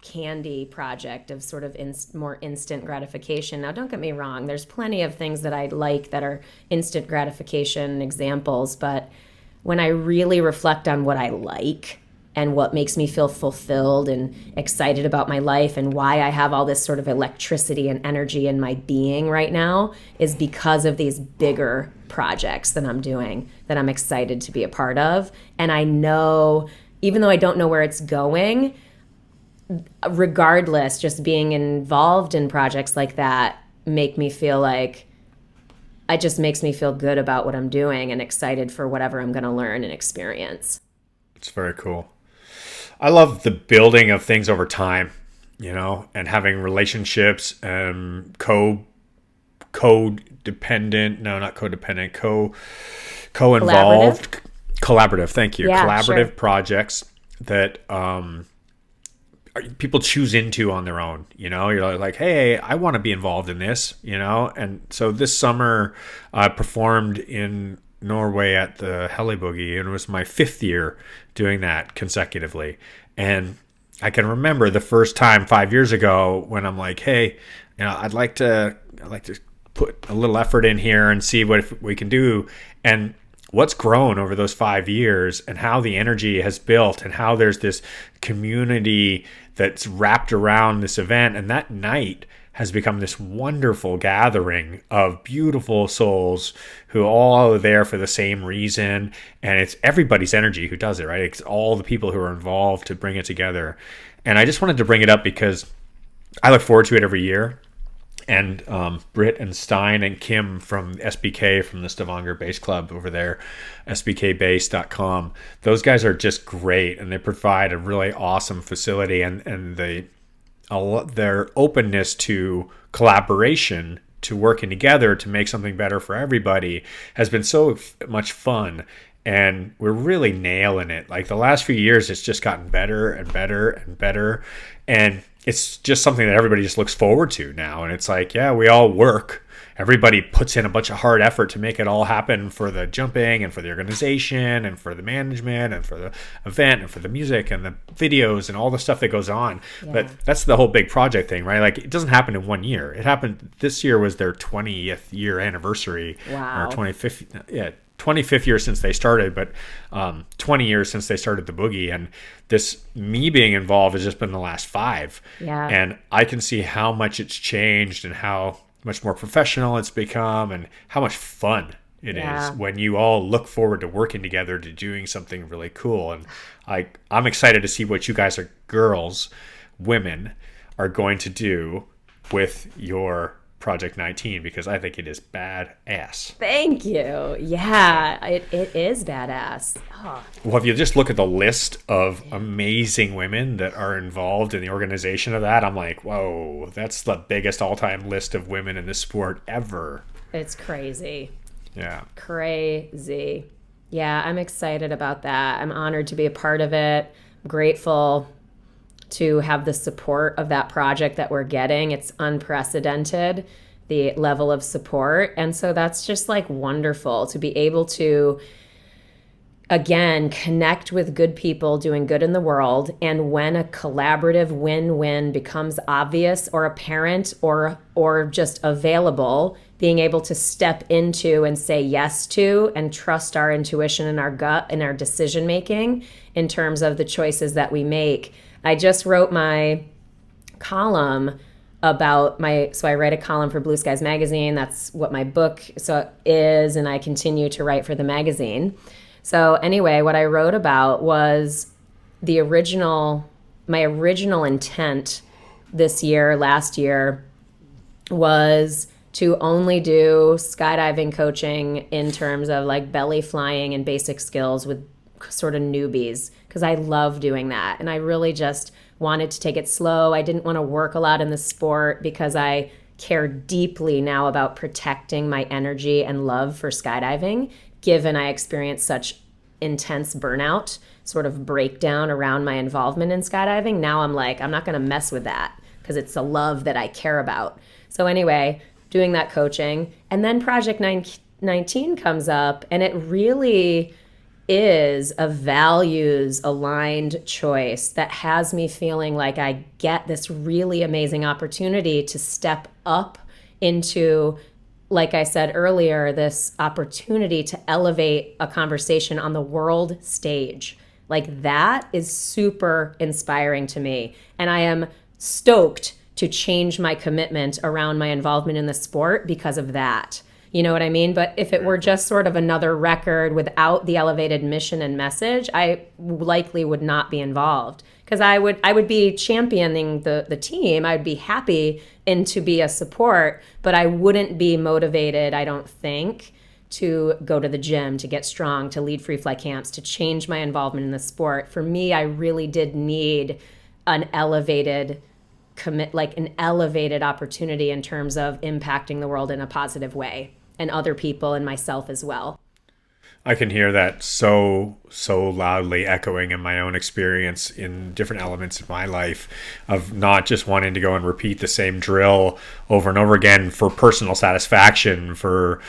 candy project of sort of more instant gratification. Now, don't get me wrong, there's plenty of things that I like that are instant gratification examples, but when I really reflect on what I like and what makes me feel fulfilled and excited about my life and why I have all this sort of electricity and energy in my being right now is because of these bigger projects that I'm doing that I'm excited to be a part of. And I know, even though I don't know where it's going, regardless, just being involved in projects like that make me feel like it just makes me feel good about what I'm doing and excited for whatever I'm going to learn and experience. It's very cool. I love the building of things over time, and having relationships and co-dependent, no, not codependent, co-involved, collaborative. Thank you. Yeah, collaborative sure. projects that people choose into on their own. You're like, hey, I want to be involved in this, and so this summer I performed in Norway at the Heli Boogie, and it was my 5th year doing that consecutively. And I can remember the first time 5 years ago when I'm like, hey, I'd like to put a little effort in here and see what we can do. And what's grown over those 5 years and how the energy has built and how there's this community that's wrapped around this event. And that night has become this wonderful gathering of beautiful souls who all are there for the same reason. And it's everybody's energy who does it, right? It's all the people who are involved to bring it together. And I just wanted to bring it up because I look forward to it every year. And Britt and Stein and Kim from SBK, from the Stavanger Bass Club over there, sbkbass.com, those guys are just great, and they provide a really awesome facility, and their openness to collaboration, to working together to make something better for everybody has been so much fun. And we're really nailing it. Like the last few years, it's just gotten better and better and better. And it's just something that everybody just looks forward to now. And it's like, yeah, we all work. Everybody puts in a bunch of hard effort to make it all happen, for the jumping and for the organization and for the management and for the event and for the music and the videos and all the stuff that goes on. Yeah. But that's the whole big project thing, right? Like, it doesn't happen in 1 year. It happened, this year was their 20th year anniversary. Wow. Or 25th year since they started, but 20 years since they started the Boogie. And this, me being involved, has just been the last 5. Yeah. And I can see how much it's changed and how much more professional it's become and how much fun it is when you all look forward to working together to doing something really cool. And I'm excited to see what you guys women are going to do with your Project 19, because I think it is badass. Thank you. Yeah, it is badass. Oh. Well, if you just look at the list of amazing women that are involved in the organization of that, I'm like, whoa, that's the biggest all-time list of women in this sport ever. It's crazy. Yeah. Crazy. Yeah, I'm excited about that. I'm honored to be a part of it. I'm grateful to have the support of that project that we're getting. It's unprecedented, the level of support. And so that's just like wonderful to be able to, again, connect with good people doing good in the world. And when a collaborative win-win becomes obvious or apparent or just available, being able to step into and say yes to and trust our intuition and our gut and our decision making in terms of the choices that we make. I just wrote my column about so I write a column for Blue Skies Magazine. That's what my book is, and I continue to write for the magazine. So anyway, what I wrote about was my original intent last year was to only do skydiving coaching in terms of like belly flying and basic skills with sort of newbies, because I love doing that. And I really just wanted to take it slow. I didn't want to work a lot in the sport because I care deeply now about protecting my energy and love for skydiving, given I experienced such intense burnout, sort of breakdown around my involvement in skydiving. Now I'm like, I'm not going to mess with that because it's a love that I care about. So anyway, doing that coaching. And then Project 19 comes up, and it really is a values aligned choice that has me feeling like I get this really amazing opportunity to step up into, like I said earlier, this opportunity to elevate a conversation on the world stage. Like, that is super inspiring to me. And I am stoked to change my commitment around my involvement in the sport because of that. You know what I mean? But if it were just sort of another record without the elevated mission and message, I likely would not be involved, because I would be championing the team. I'd be happy and to be a support, but I wouldn't be motivated, I don't think, to go to the gym, to get strong, to lead free fly camps, to change my involvement in the sport. For me, I really did need an elevated an elevated opportunity in terms of impacting the world in a positive way, and other people and myself as well. I can hear that so loudly echoing in my own experience in different elements of my life, of not just wanting to go and repeat the same drill over and over again for personal satisfaction, for,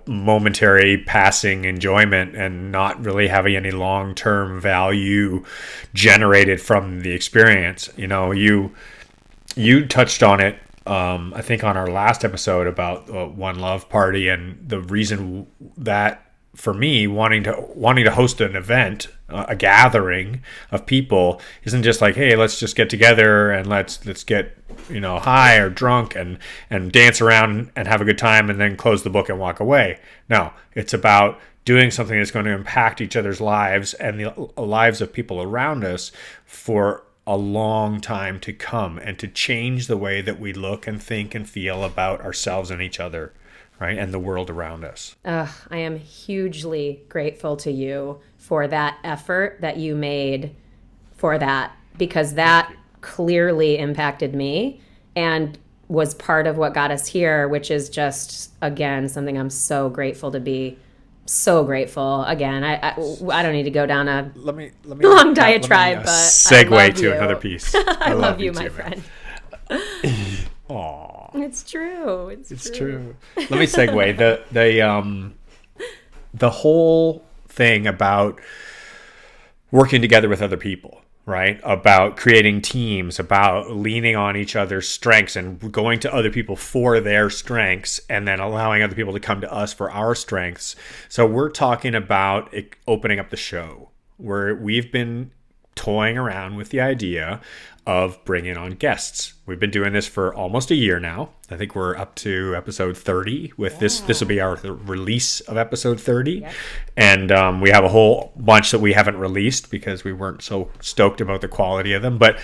momentary passing enjoyment, and not really having any long-term value generated from the experience. You touched on it, I think, on our last episode about One Love Party, and the reason that, for me, wanting to host an event, a gathering of people, isn't just like, hey, let's just get together and let's get high or drunk and dance around and have a good time and then close the book and walk away. No, it's about doing something that's going to impact each other's lives and the lives of people around us for a long time to come, and to change the way that we look and think and feel about ourselves and each other, right? And the world around us. I am hugely grateful to you for that effort that you made for that, because that clearly impacted me and was part of what got us here, which is just, again, something I'm so grateful to be. So grateful. Again, I don't need to go down a long diatribe, but segue to another piece. I love you, my friend. Aww. It's true. It's true. Let me segue. The whole thing about working together with other people, right? About creating teams, about leaning on each other's strengths and going to other people for their strengths, and then allowing other people to come to us for our strengths. So we're talking about opening up the show, where we've been toying around with the idea of bringing on guests. We've been doing this for almost a year now. I think we're up to episode 30 with this. This will be our release of episode 30. Yep. And we have a whole bunch that we haven't released because we weren't so stoked about the quality of them. But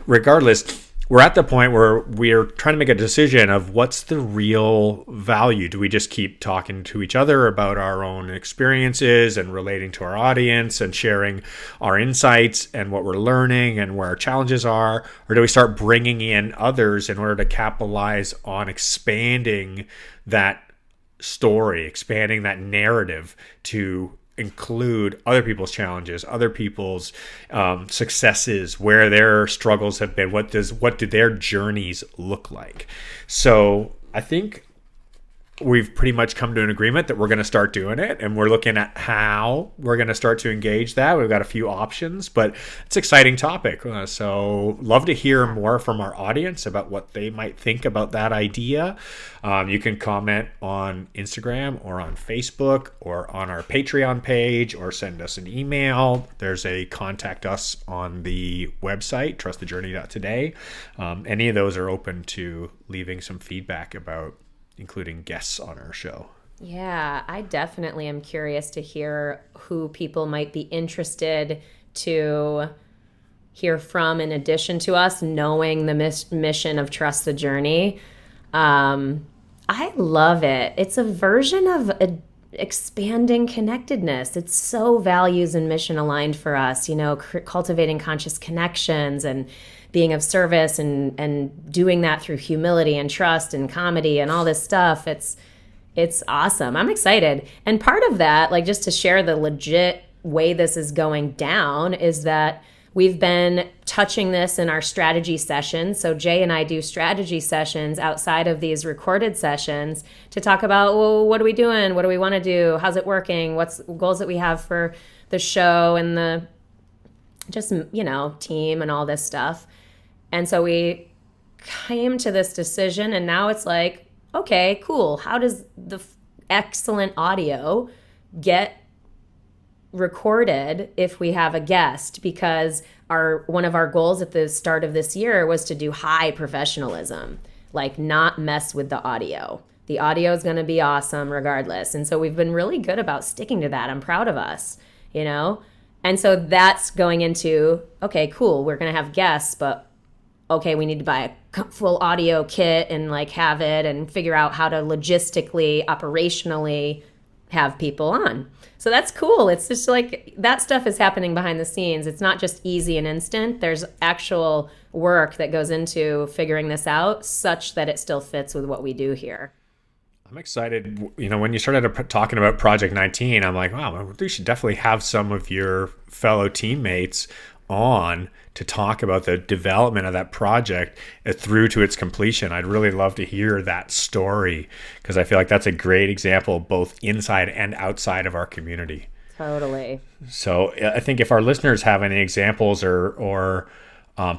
regardless, we're at the point where we're trying to make a decision of what's the real value. Do we just keep talking to each other about our own experiences and relating to our audience and sharing our insights and what we're learning and where our challenges are? Or do we start bringing in others in order to capitalize on expanding that story, expanding that narrative to include other people's challenges, other people's successes, where their struggles have been, what do their journeys look like? So I think we've pretty much come to an agreement that we're going to start doing it, and we're looking at how we're going to start to engage that. We've got a few options, but it's an exciting topic. So love to hear more from our audience about what they might think about that idea. You can comment on Instagram or on Facebook or on our Patreon page, or send us an email. There's a contact us on the website, trustthejourney.today. Any of those are open to leaving some feedback about including guests on our show. Yeah, I definitely am curious to hear who people might be interested to hear from, in addition to us knowing the mission of Trust the Journey. I love it. It's a version of expanding connectedness. It's so values and mission aligned for us, cultivating conscious connections and being of service and doing that through humility and trust and comedy and all this stuff. It's awesome. I'm excited. And part of that, like, just to share the legit way this is going down, is that we've been touching this in our strategy sessions. So Jay and I do strategy sessions outside of these recorded sessions to talk about, well, what are we doing? What do we want to do? How's it working? What's goals that we have for the show and the just, team and all this stuff. And so we came to this decision, and now it's like, okay, cool. How does the excellent audio get recorded if we have a guest? Because one of our goals at the start of this year was to do high professionalism, like not mess with the audio. The audio is going to be awesome regardless. And so we've been really good about sticking to that. I'm proud of us, And so that's going into, okay, cool, we're going to have guests, but okay, we need to buy a full audio kit and like have it and figure out how to logistically, operationally have people on. So that's cool. It's just like that stuff is happening behind the scenes. It's not just easy and instant. There's actual work that goes into figuring this out such that it still fits with what we do here. I'm excited. When you started talking about Project 19, I'm like, wow, we should definitely have some of your fellow teammates on to talk about the development of that project through to its completion. I'd really love to hear that story because I feel like that's a great example both inside and outside of our community. Totally. So I think if our listeners have any examples or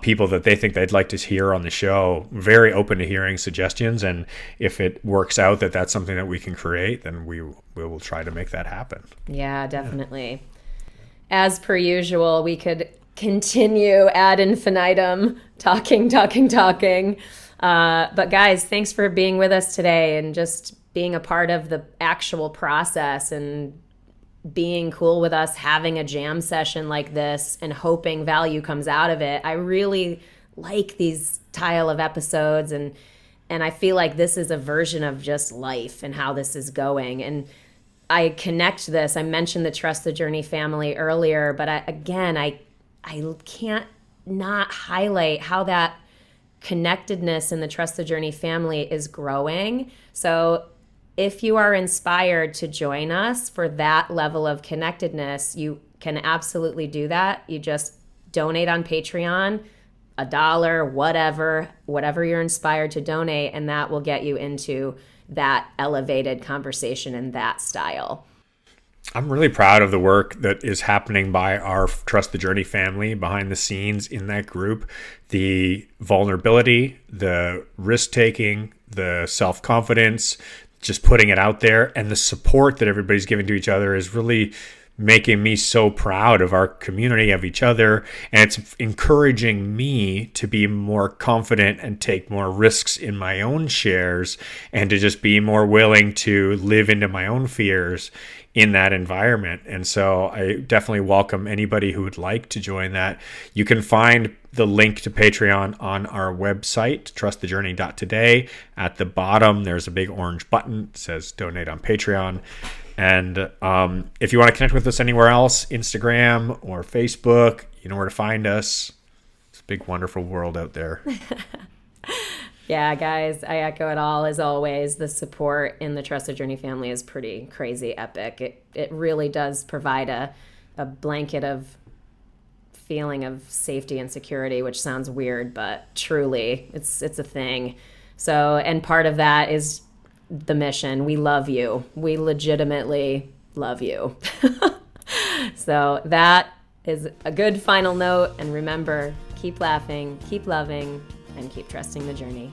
people that they think they'd like to hear on the show, very open to hearing suggestions. And if it works out that that's something that we can create, then we will try to make that happen. Yeah, definitely. As per usual, we could continue ad infinitum talking. But guys, thanks for being with us today and just being a part of the actual process and being cool with us having a jam session like this and hoping value comes out of it. I really like these style of episodes and I feel like this is a version of just life and how this is going. And I connect this. I mentioned the Trust the Journey family earlier, but I can't not highlight how that connectedness in the Trust the Journey family is growing. So if you are inspired to join us for that level of connectedness, you can absolutely do that. You just donate on Patreon, $1, whatever you're inspired to donate, and that will get you into that elevated conversation in that style. I'm really proud of the work that is happening by our Trust the Journey family behind the scenes in that group. The vulnerability, the risk-taking, the self-confidence, just putting it out there, and the support that everybody's giving to each other is really making me so proud of our community, of each other. And it's encouraging me to be more confident and take more risks in my own shares and to just be more willing to live into my own fears in that environment. And so I definitely welcome anybody who would like to join that. You can find the link to Patreon on our website, trustthejourney.today. At the bottom, there's a big orange button that says donate on Patreon. And if you want to connect with us anywhere else, Instagram or Facebook, you know where to find us. It's a big, wonderful world out there. Yeah, guys, I echo it all. As always, the support in the Trust the Journey family is pretty crazy epic. It really does provide a blanket of feeling of safety and security, which sounds weird, but truly, it's a thing. So, and part of that is the mission. We love you. We legitimately love you. So that is a good final note. And remember, keep laughing, keep loving, and keep trusting the journey.